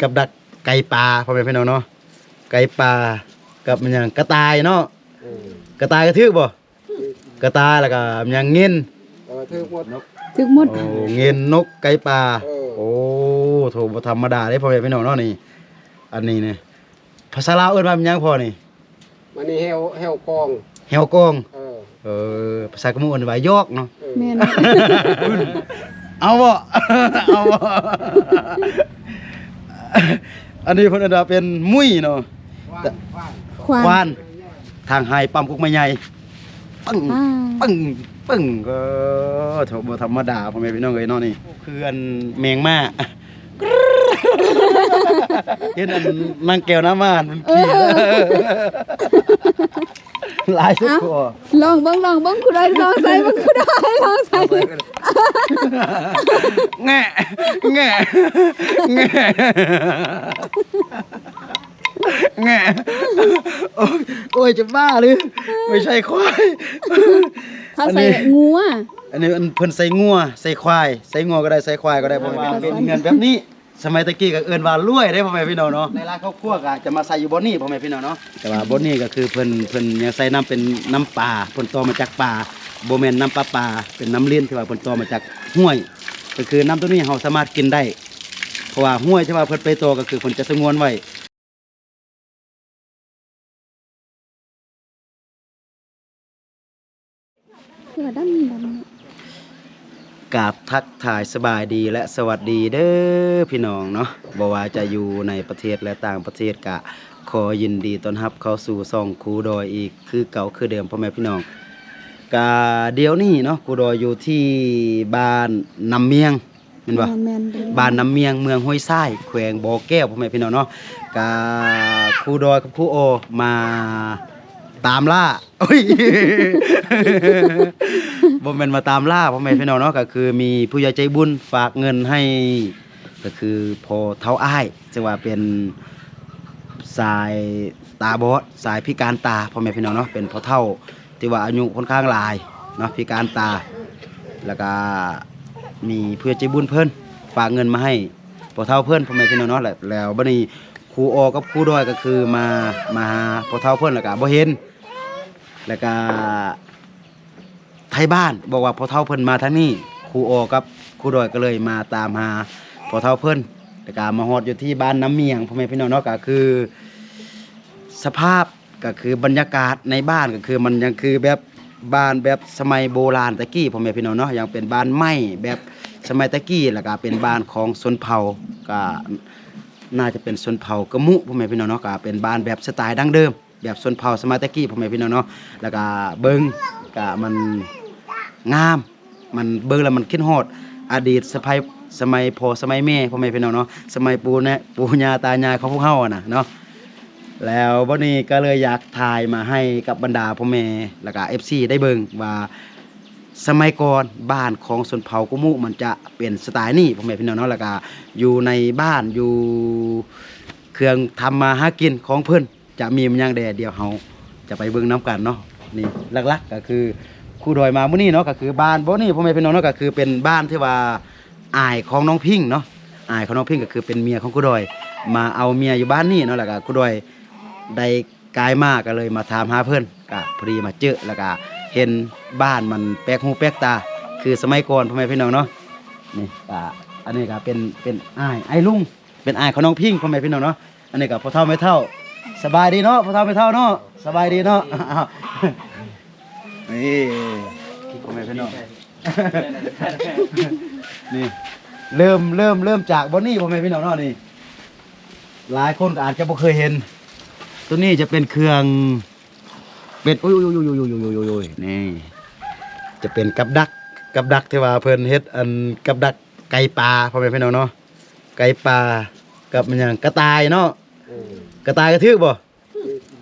กับดักไก่ปลาพ่อแม่พี่น้องเนาะไก่ปลากับมันยังกระต่ายเนาะกระต่ายกระทึกบ่กระต่ายแล้วก็มันยังเงินทึกหมดถึกหมดโอ้เงินนกไก่ปลาโอ้โถบ่ธรรมดาเด้พ่อแม่พี่น้องเนาะนี่อันนี้เนี่ยภาษาลาวเอิ้นว่ามันยังพ่อนี่มันนี่แฮวกองแฮวกองภาษากะมูเอิ้นว่ายอกเนาะแม่น เอาบ่ เอาบ่ อันนี้เพิ่นว่าเป็นมุ้ยเนาะควานทางไฮปั๊มกุกไม้ใหญ่ปึ้งปึ้งปึ้งก็บ่ธรรมดาพ่อแม่พี่น้องเอ้ยเนาะนี่คืออันแมงม่าเห็นอันนางแก้วน้ำม่านมันขี้หลายสุดตัวลองเบิ่งคุณได้ลองใส่เบิ่งคุณได้ลองใส่แง่แง่แง่แง่โอ้ยจะบ้าหรือไม่ใช่ควายเขาใส่งัวอันนี้เพิ่นใส่งัวใส่ควายใส่งัวก็ได้ใส่ควายก็ได้พ่อแม่เป็นเงินแบบนี้สมัยตะกี้ก็เอิ้นว่ารวยได้พ่อแม่พี่น้องเนาะในร้านข้าวคั่วก็จะมาใส่อยู่บ่นี่พ่อแม่พี่น้องเนาะแต่ว่าบ่นี่ก็คือเพิ่นยังใส่น้ำเป็นน้ำปลาเพิ่นต่อมาจากปลาบ่แม่นน้ำปลาเป็นน้ำเลี้ยนที่ว่าเพิ่นต่อมาจากห้วยก็คือน้ำตัวนี้เราสามารถกินได้เพราะว่าห้วยที่ว่าเพิ่นไปต่อก็คือเพิ่นจะสงวนไว้คือดำกราบทักทายสบายดีและสวัสดีเด้อพี่น้องเนาะบ่ว่าจะอยู่ในประเทศและต่างประเทศกะขอยินดีต้อนรับเข้าสู่ช่องครูดอยอีกคือเก่าคือเดิมพ่อแม่พี่น้องกะเดี๋ยวนี้เนาะครูดอยอยู่ที่บ้านน้ำเมียงแม่นบ่บ้านน้ำเมียงเมืองห้วยทรายแขวงบ่อแก้วพ่อแม่พี่น้องเนาะกะครูดอยกับครูโอมาตามล่าโอ้ย บ่แม่นมาตามล่าพ่อแม่พี่น้องเนาะก็คือมีผู้ใหญ่ใจบุญฝากเงินให้ก็คือพอเท่าอ้ายซึ่งว่าเป็นสายตาบอดสายพิการตาพ่อแม่พี่น้องเนาะเป็นพ่อเฒ่าที่ว่าอายุค่อนข้างหลายเนาะพิการตาแล้วก็มีผู้ใหญ่ใจบุญเพิ่นฝากเงินมาให้พ่อเฒ่าเพิ่นพ่อแม่พี่น้องเนาะแล้วบัดนี้ครูออกับครูดอยก็คือมาหาพ่อเฒ่าเพิ่นแล้วก็บ่เห็นแล้วก็ไทยบ้านบอกว่าพ่อเฒ่าเพิ่นมาทางนี้ครูออกับครูดอยก็เลยมาตามหาพ่อเฒ่าเพิ่นแล้วก็มาฮอดอยู่ที่บ้านน้ำเมียงพ่อแม่พี่น้องเนาะก็คือสภาพก็คือบรรยากาศในบ้านก็คือมันยังคือแบบบ้านแบบสมัยโบราณตะกี้พ่อแม่พี่น้องเนาะยังเป็นบ้านไม้แบบสมัยตะกี้แล้วก็เป็นบ้านของชนเผ่าก็น่าจะเป็นชนเผ่ากะมุพ่อแม่พี่น้องเนาะก็เป็นบ้านแบบสไตล์ดั้งเดิมแบบชนเผ่าสมัยตะกี้พ่อแม่พี่น้องเนาะแล้วก็เบิ่งก็มันงามมันเบิ่งแล้วมันคิดฮอดอดีตสมัยพ่อสมัยแม่พ่อแม่พี่น้องเนาะสมัยปู่ย่าตายายของพวกเฮาน่ะเนาะแล้วบัดนี้ก็เลยอยากถ่ายมาให้กับบรรดาพ่อแม่แล้วก็ FC ได้เบิ่งว่าสมัยก่อนบ้านของชนเผ่ากุมุมันจะเป็นสไตล์นี้พ่อแม่พี่น้องเนาะแล้วก็อยู่ในบ้านอยู่เครื่องทำมาหากินของเพิ่นจะมีมันยังแดเดียวเฮาจะไปเบิ่งน้ำกันเนาะนี่หลักๆก็คือครูดอยมามื้อนี้เนาะก็คือบ้านบ่นี่พ่อแม่พี่น้องเนาะก็คือเป็นบ้านที่ว่าอ้ายของน้องพิงเนาะอ้ายของน้องพิงก็คือเป็นเมียของครูดอยมาเอาเมียอยู่บ้านนี่เนาะแล้วก็ครูดอยได้กายมาก็เลยมาถามหาเพิ่นก็พอดีมาเจอแล้วก็เห็นบ้านมันแปลกหูแปลกตาคือสมัยก่อนพ่อแม่พี่น้องเนาะนี่ก็อันนี้ก็เป็นอ้ายลุงเป็นอ้ายของน้องพิงพ่อแม่พี่น้องเนาะอันนี้ก็พ่อเฒ่าแม่เฒ่าสบายดีเนาะพ่อเฒ่าแม่เฒ่าเนาะสบายดีเนาะนี่พ่อแม่พี่น้องนี่เริ่มจากบ่นี่พ่อแม่พี่น้องเนาะนี่หลายคนก็อาจจะบ่เคยเห็นตัวนี้จะเป็นเครื่องเป็ดโอ้ยนี่จะเป็นกับดักที่ว่าเพิ่นเฮ็ดอันกับดักไก่ปลาพ่อแม่พี่น้องเนาะไก่ปลากับมันยังกระต่ายเนาะกระต่ายกระทึกบ่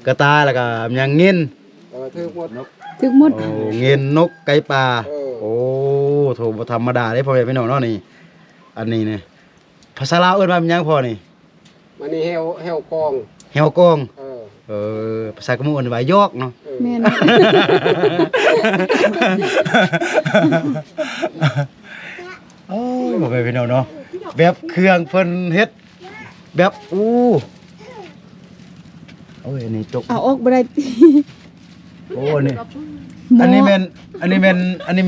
กระต่ายแล้วก็มันยังเงินทึกหมดถึกหมดโอ้เงินนกไก่ปลาโอ้โถบ่ธรรมดาเด้พ่อแม่พี่น้องเนาะนี่อันนี้เนี่ยภาษาลาวเอิ้นว่ามันยังพ่อนี่มันนี่แฮวกองแฮวกองภาษากะมูเอิ้นว่ายอกเนาะแม่นโอ้บ่แม่พี่น้องเนาะแบบเครื่องเพิ่นเฮ็ด แบบอู้โอ้ยอันนี้ตก เอาออกบ่ได้ โอ้นี่อันนี้แม่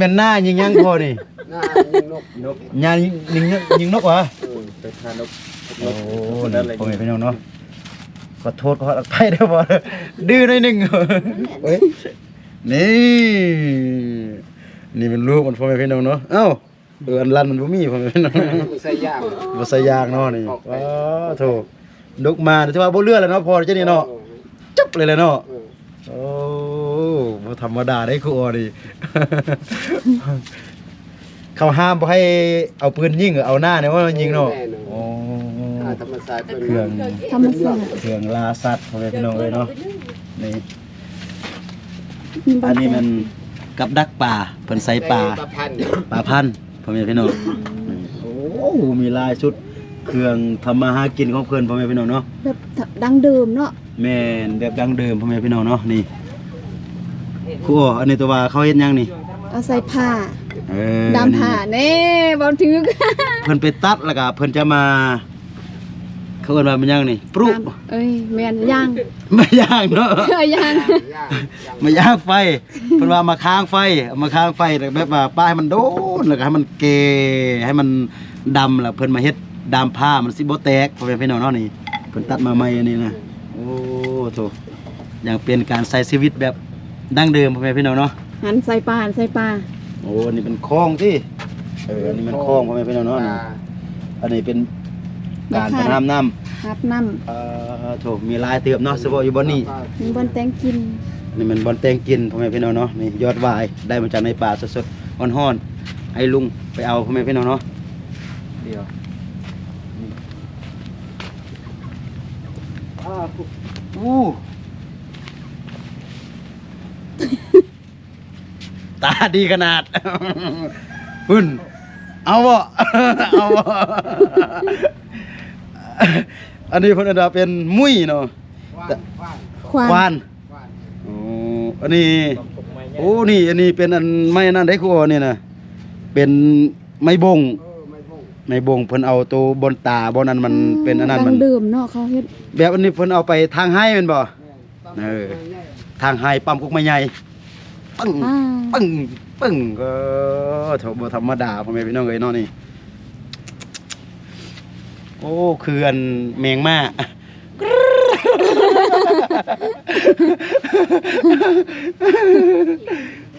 นหน้ายิงยังพอนี่ หน้ายิงนก ญายิงนกวะ ไปทานนก โอ้นี่พ่อแม่พี่น้องเนาะขอโทษขออภัยเด้อบ่ดื้อหน่อยหนึงเฮ้ยนี่เป็นลูกมันพ่อแม่พี่น้องเนาะเอ้าอันลั่นมันบ่มีพ่อแม่พี่น้อง ใส่ย่าง บ่ใส่ยางเนาะนี่ว้าโธ่นกมาถือว่าบ่เลือแล้วเนาะพอจังนี้เนาะจับเลยแหละเนาะ โอ้บ่ธรรมดาได้ครูออดิ เขาห้ามบ่ให้เอาปืนยิงหรือเอาหน้าเนี่ยว่ายิงเนาะโอ้ ธรรมศาสตร์เป็น เครื่อง ธรรมศาสตร์ เครื่องล่าสัตว์พ่อแม่พี่น้องเอ้ยเนาะนี่อันนี้มันกับดักป่าเพิ่นใส่ป่า พัน ป่าพันธุ์พ่อแม่พี่น้องนี่โอ้มีลายชุดเครื่องทำมาหากินของเพิ่นพ่อแม่พี่น้องเนาะ แบบดั้งเดิมเนาะ แม่นแบบดั้งเดิมพ่อแม่พี่น้องเนาะนี่ครูอ๋ออันนี้ตัวว่าเขาเฮ็ดหยังนี่ เอาใส่ผ้า เออ ดำผ้าแน่บ่ถึก เพิ่นไปตัดแล้วก็เพิ่นจะมาเขาเอิ้นว่ามันหยังนี่ปรุ เอ้ยแม่นย่าง มาย่างเนาะ ย่าง ย่าง มาย่างไฟเพิ่นว่ามาค้างไฟเอามาค้างไฟแล้วแบบว่าป้าให้มันโดนแล้วก็ให้มันเกให้มันดำแล้วเพิ่นมาเฮ็ดดามผ้ามันสิบ่แตกพ่อแม่พี่น้องเนาะนี่เพิ่นตัดมาใหม่อันนี้นะโอ้โธ่อย่างเป็นการใช้ชีวิตแบบดั้งเดิมพ่อแม่พี่น้องเนาะ หันใส่ปลาหันใส่ปลา โอ้อันนี้เป็นคลองที่อันนี้มันคลองพ่อแม่พี่น้องเนาะนี่อันนี้เป็นการประทามน้ำ รับน้ำ โถมีลายเติบเนาะเฉพาะอยู่บนนี้ มีบอนแตงกิน นี่มันบอลแตงกินพ่อแม่พี่น้องเนาะนี่ยอดวายได้มาจากในป่าสดๆอ่อนๆให้ลุงไปเอาพ่อแม่พี่น้องเนาะเดี๋ยวอู้ตาดีขนาด หุ่นเอาบ่ เอาบ่ อันนี้เพิ่นอันดาเป็นมุ้ยเนาะ ว่าน ควา ควาน นโอ้อันนี้โอ้นี่อันนี้เป็นอันไม้นั่นได้ครูอ๋อนี่นะเป็นไม้บง ไม่พง ไม้บงเพิ่นเอาตัวบนตาบนนั้นมันเป็นอันนั้นมัน ดั้งเดิมเนาะเขาเฮ็ด แบบอันนี้เพิ่นเอาไปทางให้แม่นบ่เออทางให้ปั๊มกุกไม้ใหญ่ปึ้ง อ่า ปึ้งปึ้งก็โถบ่ธรรมดาพ่อแม่พี่น้องเอ้ยเนาะนี่โอ้คืออันแมงม่า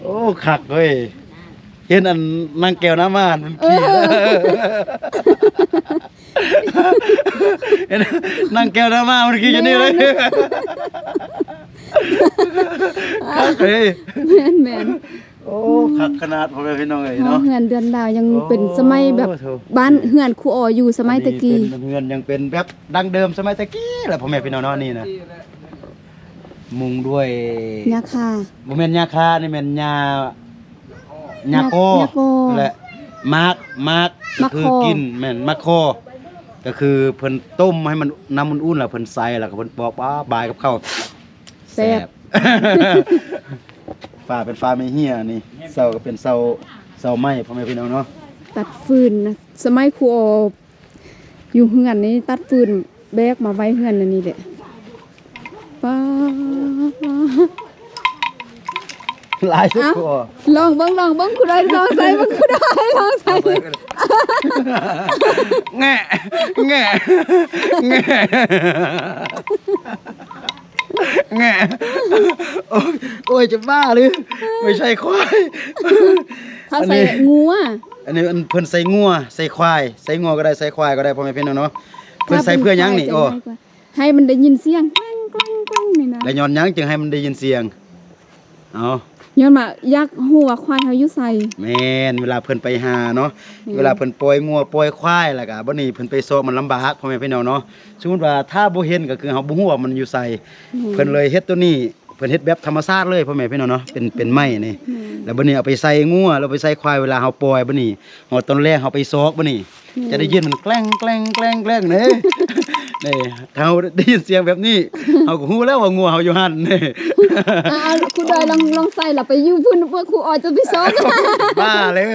โอ้คักเว้ยเห็นอันนางแก้วน้ำมานมันขี่เห็นนางแก้วน้ำมานมันขี่อยู่นี่เลยคักเว้ย แม่น โอ้คักขนาดพ่อแม่พี่น้องเอ้ย เนาะ เนาะ เฮือนเดือนดาวยัง โอ้ เป็นสมัยแบบ โถ บ้านเฮือนครูอ๋ออยู่สมัยตะกี้ เป็นเงินยังเป็นแบบดั้งเดิมสมัยตะกี้แหละพ่อแม่พี่น้องเนาะนี่นะมุงด้วย ยาคา บ่แม่นยาคานี่แม่นยาโก ยาโก นั่นแหละมาก มะ คือ โค กินแม่นมะโคก็คือเพิ่นต้มให้มันน้ำมันอุ่นแล้วเพิ่นใส่แล้วก็เพิ่นปอกบายกับข้าว แซ่บ ฟ้าเป็นฟ้าไม่เหี้ยนี่เสาก็เป็นเสาไม้พ่อแม่พี่น้องเนาะ ตัดฟืนนะสมัยครูอ๋ออยู่เฮือนนี้ตัดฟืนแบกมาไว้เฮือนอันนี้แหละป้า หลายสุดก็ ลองเบิ่งคุณได้ลองใส่เบิ่งคุณได้ลองใส่ แง่แง่แง่แง่โอ้ยจะบ้าหรือไม่ใช่ควาย เขาใส่งัว อันนี้มันเพิ่นใส่งัวใส่ควายใส่งัวก็ได้ใส่ควายก็ได้พ่อแม่พี่น้องเนาะเพิ่นใส่เพื่อหยังนี่โอ้ ให้มันได้ยินเสียงกล้งกล้งกล้งนี่นะ แล้วย้อนหยังจึงให้มันได้ยินเสียงเอา ย้อนมายักหัวควายเขาอยู่ใส่ แม่นเวลาเพิ่นไปหาเนาะเวลาเพิ่นปล่อยงัวปล่อยควายแล้วก็บัดนี้เพิ่นไปซอกมันลำบากพ่อแม่พี่น้องเนาะสมมุติว่าถ้าบ่เห็นก็คือเฮาบ่ฮู้ว่ามันอยู่ไสเพิ่นเลยเฮ็ดตัวนี้เพิ่นเฮ็ดแบบธรรมชาติเลยพ่อแม่พี่น้องเนาะเป็นไม้นี่แล้วบัดนี้เอาไปใส่งัวแล้วไปใส่ควายเวลาเฮาปล่อยบัดนี้เฮาตอนแรกเฮาไปซอกบัดนี้จะได้ยินมันแกล้งแกล้งแกล้งแกล้งเด้ นี่เขาได้ยินเสียงแบบนี้เฮาก็ฮู้แล้วว่างัวเฮาอยู่หั่นนี่ เอาครูดอยลองใส่แล้วไปอยู่พุ่นเพื่อครูออยจะไปซ้อม บ้าเลย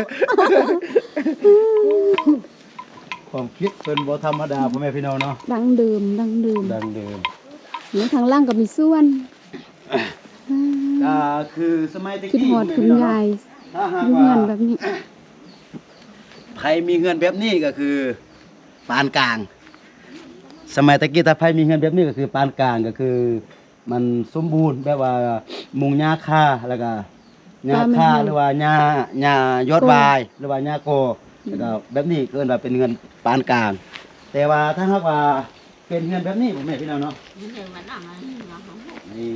ความคิดเพิ่นบ่ธรรมดาพ่อแม่พี่น้องเนาะ ดังเดิมดังเดิม ดังเดิม นี่ทางล่างก็มีส่วน ก็คือสมัยตะ คิด กี้ ฮอดคุณยาย ถ้าหาก อยู่ ว่า เฮือนแบบนี้ ใครมีเงินแบบนี้ก็คือปานกลาง สมัยตะกี้ถ้าใครมีเงินแบบนี้ก็คือปานกลางก็คือ มันสมบูรณ์แบบว่ามุงหญ้าคาแล้วก็หญ้าคาหรือว่าหญ้ายอดวายหรือว่าหญ้าโกแล้วก็แบบนี้เกินว่าเป็นเงินปานกลาง แต่ว่าถ้าหากว่าเป็นเงินแบบนี้ผมแม่พี่น้องเนาะนี่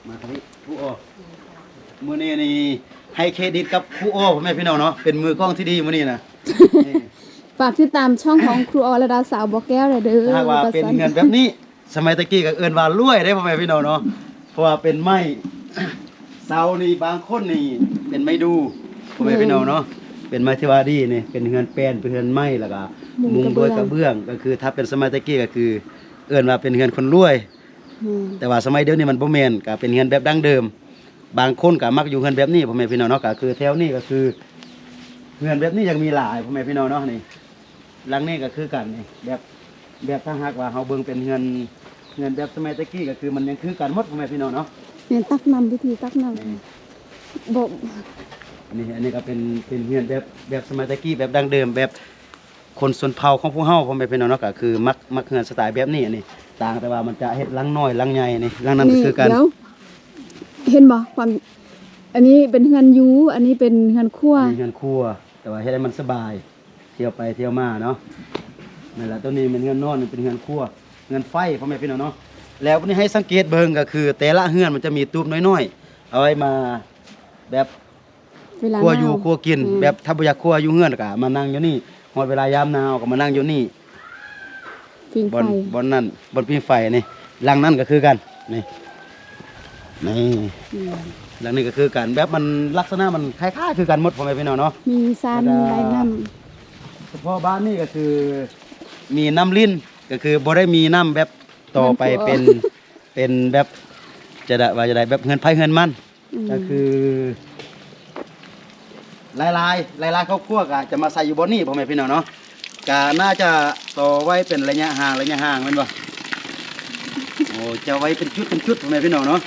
มาทางนี้ครูโอมื้อนี้นี่ให้เครดิตกับครูโอผมแม่พี่น้องเนาะเป็นมือกล้องที่ดีมื้อนี้นะนี่ ฝากติดตามช่องของครูอรดาสาวบ่อแก้วเลยเด้อ ถ้าว่าเป็นเงินแบบนี้ สมัยตะกี้ก็เอิ้นว่ารวยได้พ่อแม่พี่น้องเนาะเพราะว่าเป็นไม้ เสานี่บางคนนี่เป็นไม้ดูพ่อแม่พี่น้องเนาะเป็นไม้ที่ว่าดีนี่เป็นเงินแป้นเป็นเงินไม้แล้วก็มุงด้วยกระเบื้องก็คือ ถ้าเป็นสมัยตะกี้ก็คือ เอิ้นว่าเป็นเงินคนรวย อืม แต่ว่าสมัยเดี๋ยวนี้มันบ่แม่นก็เป็นเงินแบบดั้งเดิม บางคนก็มักอยู่เงินแบบนี้พ่อแม่พี่น้องเนาะก็คือแถวนี้ก็คือเงินแบบนี้ยังมีหลายพ่อแม่พี่น้องเนาะนี่หลังนี้ก็คือกันนี่แบบถ้าหากว่าเฮาเบิ่งเป็นเงินแบบสมัยตะกี้ก็คือมันยังคือกันหมดพ่อแม่พี่น้องเนาะ เนี่ยตักนำวิธีตักนำบ่ อันนี้ก็เป็นเงินแบบสมัยตะกี้แบบดั้งเดิมแบบคนชนเผ่าของพวกเฮาพ่อแม่พี่น้องเนาะก็คือมักเงินสไตล์แบบนี้อันนี้ต่างแต่ว่ามันจะเฮ็ดหลังน้อยหลังใหญ่นี่หลังนั้นก็คือกัน เดี๋ยวเห็นบ่ความอันนี้เป็นเฮือนยูอันนี้เป็นเฮือนครัว มีเงินครัว แต่ว่าเฮ็ดให้มันสบาย เที่ยวไปเที่ยวมาเนาะนั่นแหละตัวนี้เป็นเงินนอนเป็นเงินครัวเงินไฟพ่อแม่พี่น้องเนาะแล้ววันนี้ให้สังเกตเบิ่งก็คือ แต่ละเฮือนมันจะมีตู้น้อยๆเอาไว้มาแบบ เวลา ครัวอยู่ หนาว ครัวกิน แบบถ้าบ่อยากครัวอยู่เฮือนก็มานั่งอยู่นี่ฮอดเวลายามหนาวก็มานั่งอยู่นี่ ฟิง บ ไฟ นนั่นบนพิงไฟนี่หลังนั้นก็คือกันนี่นี่ อืม หลังนี้ก็คือกันแบบมันลักษณะมันคล้ายๆคือกันหมดพ่อแม่พี่น้องเนาะ มีซาน เวลา ลายน้ เฉพาะบ้านนี่ก็คือมีน้ำลิ้นก็คือบ่ได้มีน้ำแบบต่อไปเป็นแบบจะได้ว่าจะได้แบบเงินไผเงินมัน ำ ก็คือลายครอบครัวก็จะมาใส่อยู่บนนี้พ่อแม่พี่น้องเนาะก็น่าจะต่อไว้เป็นระยะห่างแม่นบ่โอ้จะไว้เป็นชุดพ่อแม่พี่น้องเนาะ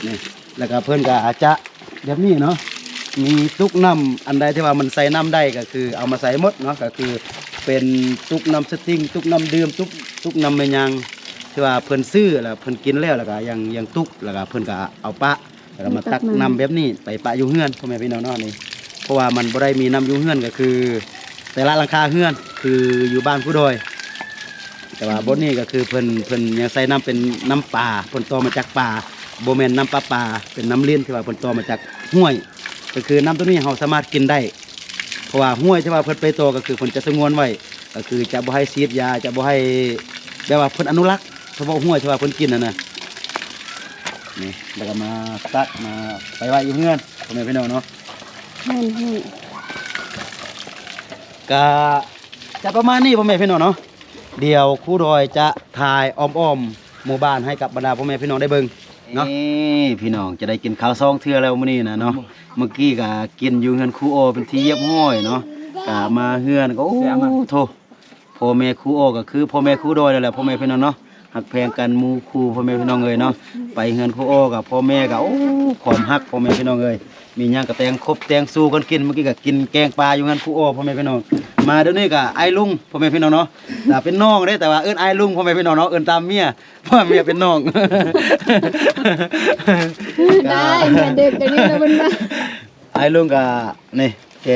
นี่แล้วก็เพิ่นก็อาจจะแบบนี้เนาะมีตุกน้ำอันใดที่ว่ามันใส่น้ำได้ก็คือเอามาใส่หมดเนาะก็คือเป็นตุกน้ำสติงตุกน้ำดื่มตุกน้ำแม่ยางที่ว่าเพิ่นซื้อแล้วเพิ่นกินแล้วก็ยังตุกแล้วก็เพิ่นก็เอาปะแล้วก็มาตักน้ำแบบนี้ไปปะอยู่เฮือนพ่อแม่พี่น้องเนาะนี่เพราะว่ามันบ่ได้มีน้ำอยู่เฮือนก็คือ แต่ละหลังคาเฮือนคืออยู่บ้านผู้โดย แต่ว่าบนนี้ก็คือเพิ่นยังใส่น้ำเป็นน้ำป่าเพิ่นต่อมาจากป่าโบแมนน้ำปลาเป็นน้ำเลี้ยนที่ว่าเพิ่นต่อมาจากห้วย ก็คือน้ำตัวนี้เราสามารถกินได้ เพราะว่าห้วยที่ว่าเพิ่นไปต่อก็คือเพิ่นจะสงวนไว้ก็คือจะบ่ให้ฉีดยาจะบ่ให้แบบว่าเพิ่นอนุรักษ์เฉพาะห้วยที่ว่าเพิ่นกินน่ะนะนี่แล้วก็มาตักมาไปไว้อยู่เฮือนพ่อแม่พี่น้องเนาะ แห้ง ก็จะประมาณนี้พ่อแม่พี่น้องเนาะเดี๋ยวครูดอยจะถ่ายอ้อมหมู่บ้านให้กับบรรดาพ่อแม่พี่น้องได้เบิ่งเนาะพี่น้องจะได้กินข้าวซองเทื่อแล้วมื้อนี้นะเนาะเมื่อกี้ก็กินอยู่เฮือนครูโอเป็นที่เยียบห้อยเนาะก็มาเฮือนก็โอ้โธ่พ่อแม่ครูโอก็คือพ่อแม่ครูดอยนั่นแหละพ่อแม่พี่น้องเนาะหักแพงกันหมู่ครูพ่อแม่พี่น้องเอ้ยเนาะไปเฮือนครูโอกับพ่อแม่ก็โอ้ความฮักพ่อแม่พี่น้องเอ้ยมีหยังก็แตงครบแตงสู้กันกินเมื่อกี้ก็กินแกงปลาอยู่เฮือนครูโอพ่อแม่พี่น้องมาเดี๋ยวนี้ก็ไอ้ลุงพ่อแม่พี่น้องเนาะแต่เป็นน้องเด้แต่ว่าเอิ้นไอ้ลุงพ่อแม่พี่น้องเนาะเอิ้นตามเมียเพราะว่าเมียเป็นน้อง ๆได้แม่เด็กกันนี้แล้วมันมา ไอ้ลุงก็นี่แ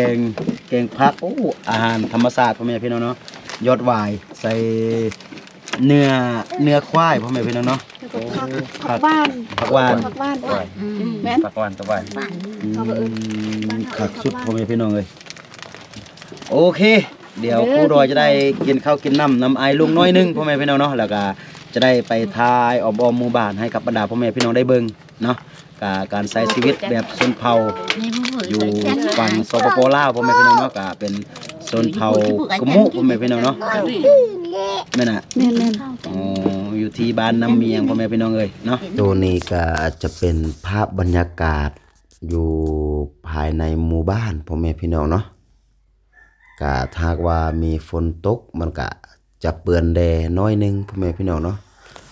กงผักโอ้อาหารธรรมชาติพ่อแม่พี่น้องเนาะยอดหวายใส่เนื้อควายพ่อแม่พี่น้องเนาะ แล้วก็ผักบ้าน ผักหวาน ผักบ้านแม่น ตะวันตะวัน ขักสุดพ่อแม่พี่น้องเลยโอเค เดี๋ยวครูดอยจะได้กินข้าวกินน้ำไอ้ลุงน้อยนึงพ่อแม่พี่น้องเนาะแล้วก็จะได้ไปทายอ้อมหมู่บ้านให้กับบรรดาพ่อแม่พี่น้องได้เบิ่งเนาะการใช้ชีวิตแบบชนเผ่าอยู่ฝั่งสปปลาวพ่อแม่พี่น้องเนาะก็เป็นชนเผ่ากะมุพ่อแม่พี่น้องเนาะแม่น่ะ แม่น อ๋ออยู่ที่บ้านน้ำเมียงพ่อแม่พี่น้องเอ้ยเนาะตัวนี้ก็จะเป็นภาพบรรยากาศอยู่ภายในหมู่บ้านพ่อแม่พี่น้องเนาะ ก็ถ้าหากว่ามีฝนตกมันก็จะเปื้อนแดน้อยหนึงพ่อแม่พี่น้องเนาะ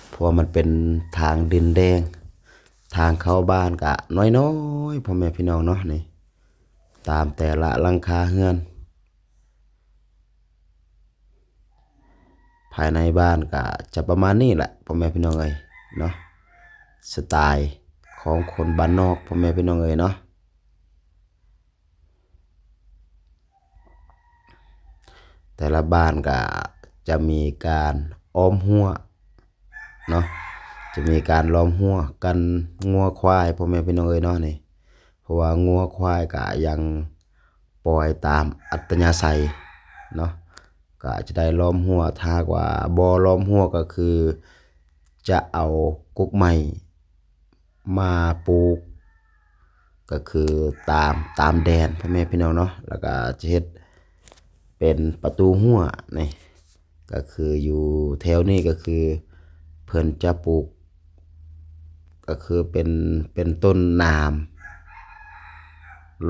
เพราะว่ามันเป็นทางดินแดงทางเข้าบ้านก็น้อยๆพ่อแม่พี่น้องเนาะนี่ตามแต่ละหลังคาเรือน ภายในบ้านก็จะประมาณนี้แหละพ่อแม่พี่น้องเอ้ยเนาะสไตล์ของคนบ้านนอกพ่อแม่พี่น้องเอ้ยเนาะแต่ละบ้านก็จะมีการอ้อมหัวเนาะจะมีการล้อมหัวกันงัวควายพ่อแม่พี่น้องเอ้ยเนาะนี่เพราะว่างัวควายก็ยังปล่อยตามอัตยาศัยเนาะ ก็จะได้ล้อมหัวถ้าหากว่าบ่ล้อมหัวก็คือจะเอากุกไม้มาปลูกก็คือตามแดนพ่อแม่พี่น้องเนาะแล้วก็จะเฮ็ดเป็นประตูหัวนี่ก็คืออยู่แถวนี้ก็คือเพิ่นจะปลูกก็คือเป็นต้นนาม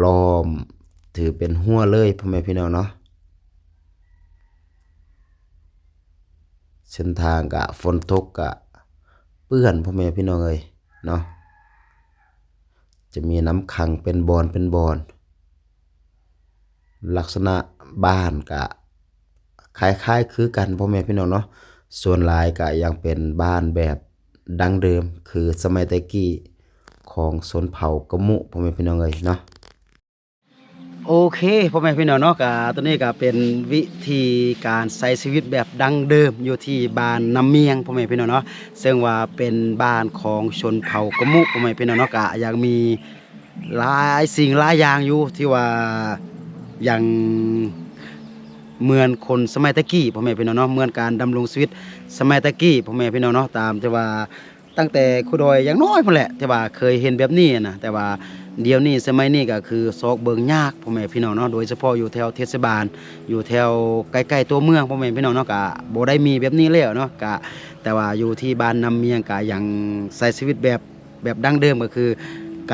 ล้อมถือเป็นหัวเลยพ่อแม่พี่น้องเนาะ เส้นทางกะฝนตกกะเปื้อนพ่อแม่พี่น้องเอ้ยเนาะจะมีน้ำขังเป็นบอนลักษณะบ้านกะคล้ายๆคือกันพ่อแม่พี่น้องเนาะส่วนหลายกะยังเป็นบ้านแบบดั้งเดิมคือสมัยแตะกี้ของชนเผ่ากะมุพ่อแม่พี่น้องเอ้ยเนาะ โอเคพ่อแม่พี่น้องเนาะก็ตัวนี้ก็เป็นวิธีการใช้ชีวิตแบบดั้งเดิมอยู่ที่บ้านน้ำเมียงพ่อแม่พี่น้องเนาะซึ่งว่าเป็นบ้านของชนเผ่ากะมุพ่อแม่พี่น้องเนาะก็ยังมีหลายสิ่งหลายอย่างอยู่ที่ว่ายังเหมือนคนสมัยตะกี้พ่อแม่พี่น้องเนาะเหมือนการดำรงชีวิตสมัยตะกี้พ่อแม่พี่น้องเนาะตามที่ว่าตั้งแต่ครูดอยอย่างน้อยพุ่นแหละที่ว่าเคยเห็นแบบนี้นะแต่ว่าเดี๋ยวนี้สมัยนี้ก็คือซอกเบิงยากพ่อแม่พี่น้องเนาะโดยเฉพาะอยู่แถวเทศบาลอยู่แถวใกล้ๆตัวเมืองพ่อแม่พี่น้องเนาะก็บ่ได้มีแบบนี้แล้วเนาะก็แต่ว่าอยู่ที่บ้านน้ำเมียงก็ยังใช้ชีวิตแบบดั้งเดิมก็คือ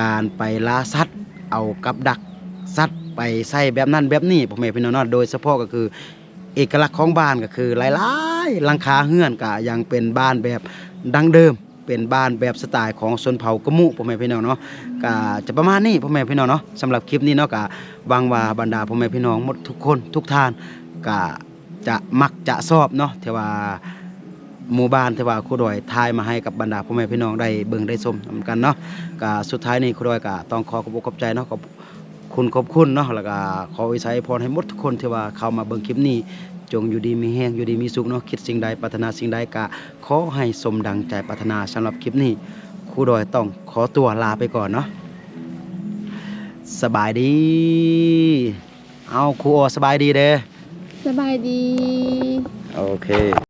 การไปล่าสัตว์เอากับดักสัตว์ไปใส่แบบนั้นแบบนี้พ่อแม่พี่น้องเนาะโดยเฉพาะก็คือเอกลักษณ์ของบ้านก็คือหลายๆหลังคาเรือนก็ยังเป็นบ้านแบบดั้งเดิมเป็นบ้านแบบสไตล์ของชนเผ่ากะมุพ่อแม่พี่น้องเนาะก็จะประมาณนี้พ่อแม่พี่น้องเนาะสำหรับคลิปนี้เนาะก็หวังว่าบรรดาพ่อแม่พี่น้องหมดทุกคนทุกท่านก็จะมักจะชอบเนาะที่ว่าหมู่บ้านที่ว่าครูดอยทายมาให้กับบรรดาพ่อแม่พี่น้องได้เบิ่งได้ชมกันเนาะก็สุดท้ายนี้ครูดอยก็ต้องขอบใจเนาะขอบคุณเนาะแล้วก็ขออวยชัยพรให้หมดทุกคนที่ว่าเข้ามาเบิ่งคลิปนี้จงอยู่ดีมีแห้งอยู่ดีมีสุขเนาะคิดสิ่งใดปรารถนาสิ่งใดก็ขอให้สมดังใจปรารถนาสำหรับคลิปนี้ครูดอยต้องขอตัวลาไปก่อนเนาะสบายดีเอาครูโอสบายดีเด้อ สบายดี โอเค